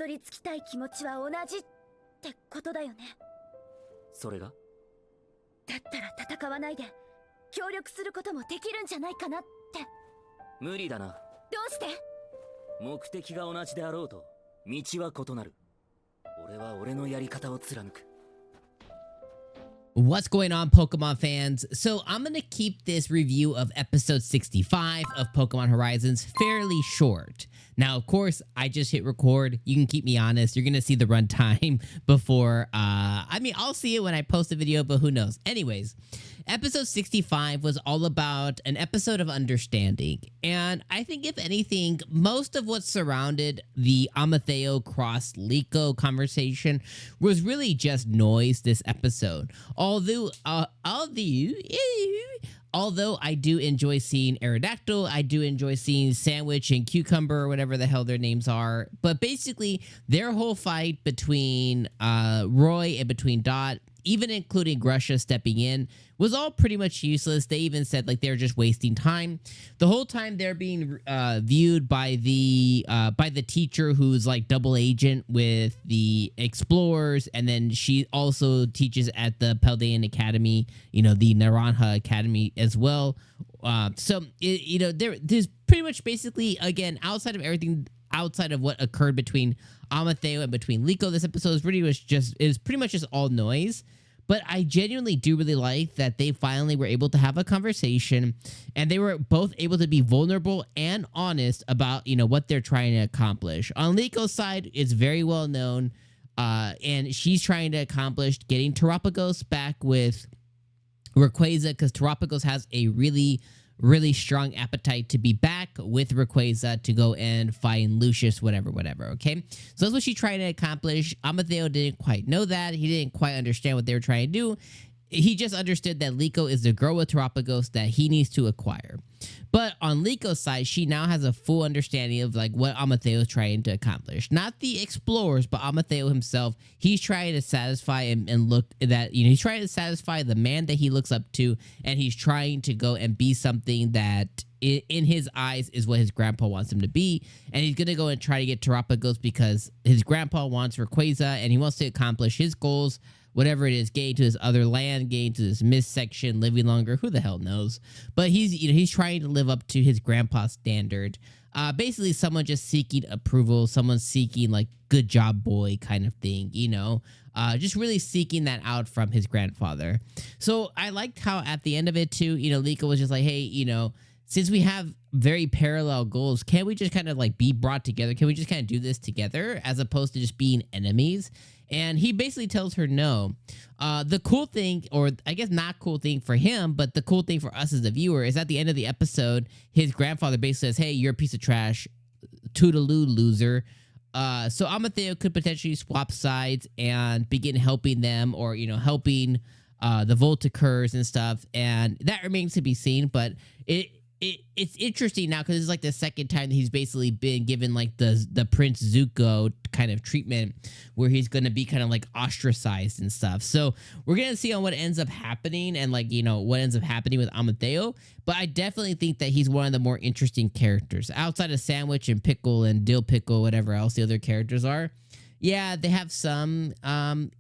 どり着きたい気持ちは同じってことだよね。それが？だったら戦わないで協力することもできるんじゃないかなって。無理だな。どうして？目的が同じであろうと道は異なる。俺は俺のやり方を貫く。 What's going on, Pokemon fans? So I'm going to keep this review of episode 65 of Pokemon Horizons fairly short. Now, of course, I just hit record. You can keep me honest. You're going to see the runtime before, I mean, I'll see it when I post the video, but who knows? Anyways, episode 65 was all about an episode of understanding. And I think, if anything, most of what surrounded the Amethio cross Liko conversation was really just noise this episode. Although I do enjoy seeing Aerodactyl, I do enjoy seeing 𝐒𝐮𝐩𝐸𝐿 and 𝐶ucumber, or whatever the hell their names are. But basically, their whole fight between Roy and between Dot, even including Grusha stepping in, was all pretty much useless. They even said like they're just wasting time. The whole time they're being viewed by the teacher who's like double agent with the explorers, and then she also teaches at the Paldean Academy, the Naranja Academy as well. There's pretty much basically, again, outside of everything, outside of what occurred between Amethio and between Liko, this episode is pretty much just all noise. But I genuinely do really like that they finally were able to have a conversation, and they were both able to be vulnerable and honest about, what they're trying to accomplish. On Liko's side, it's very well known, and she's trying to accomplish getting Terapagos back with Rayquaza, because Terapagos has a really strong appetite to be back with Rayquaza to go and find Lucius, whatever, okay? So that's what she tried to accomplish. Amethio didn't quite know that. He didn't quite understand what they were trying to do. He just understood that Liko is the girl with Terapagos that he needs to acquire. But on Liko's side, she now has a full understanding of like what Amethio is trying to accomplish. Not the explorers, but Amethio himself. He's trying to satisfy and look that, he's trying to satisfy the man that he looks up to, and he's trying to go and be something that in his eyes is what his grandpa wants him to be. And he's going to go and try to get Terapagos because his grandpa wants Rayquaza, and he wants to accomplish his goals, whatever it is, getting to this other land, getting to this mist section, living longer, who the hell knows? But he's trying to live up to his grandpa's standard. Basically, someone just seeking approval, someone seeking like good job boy kind of thing, just really seeking that out from his grandfather. So I liked how at the end of it too, Liko was just like, hey, since we have very parallel goals, can't we just kind of like be brought together? Can we just kind of do this together as opposed to just being enemies? And he basically tells her no. The cool thing, or I guess not cool thing for him, but the cool thing for us as the viewer is at the end of the episode, his grandfather basically says, hey, you're a piece of trash, toodaloo, loser. So Amethio could potentially swap sides and begin helping them, or, helping the Volticurs and stuff. And that remains to be seen, but it's interesting now because it's like the second time that he's basically been given like the Prince Zuko kind of treatment, where he's going to be kind of like ostracized and stuff. So we're going to see on what ends up happening, and like, what ends up happening with Amethio. But I definitely think that he's one of the more interesting characters outside of Sandwich and Pickle and Dill Pickle, whatever else the other characters are. Yeah, they have some,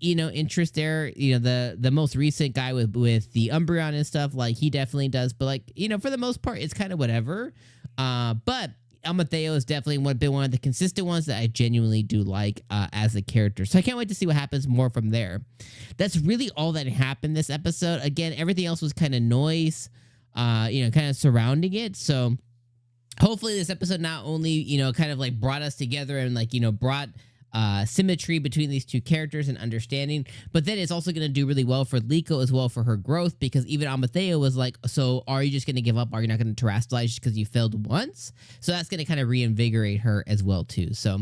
interest there. The most recent guy with the Umbreon and stuff, like, he definitely does. But, like, for the most part, it's kind of whatever. But Amethio has definitely been one of the consistent ones that I genuinely do like as a character. So I can't wait to see what happens more from there. That's really all that happened this episode. Again, everything else was kind of noise, kind of surrounding it. So hopefully this episode not only, kind of like brought us together and like, brought symmetry between these two characters and understanding, but then it's also going to do really well for Liko as well for her growth, because even Amethio was like, so are you just going to give up? Are you not going to terrestrialize just because you failed once? So that's going to kind of reinvigorate her as well too. So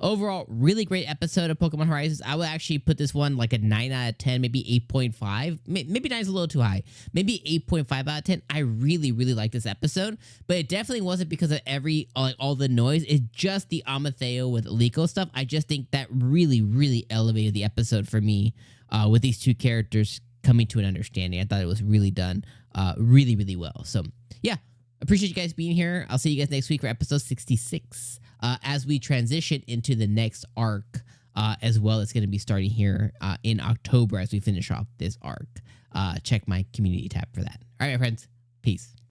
overall, really great episode of Pokemon Horizons. I would actually put this one like a 9 out of 10, maybe 8.5. Maybe 9 is a little too high. Maybe 8.5 out of 10. I really, really like this episode, but it definitely wasn't because of all the noise. It's just the Amethio with Liko stuff. I just think that really, really elevated the episode for me with these two characters coming to an understanding. I thought it was really done really, really well. So yeah, Appreciate you guys being here. I'll see you guys next week for episode 66 as we transition into the next arc as well. It's going to be starting here in October as we finish off this arc. Check my community tab for that. All right, my friends. Peace.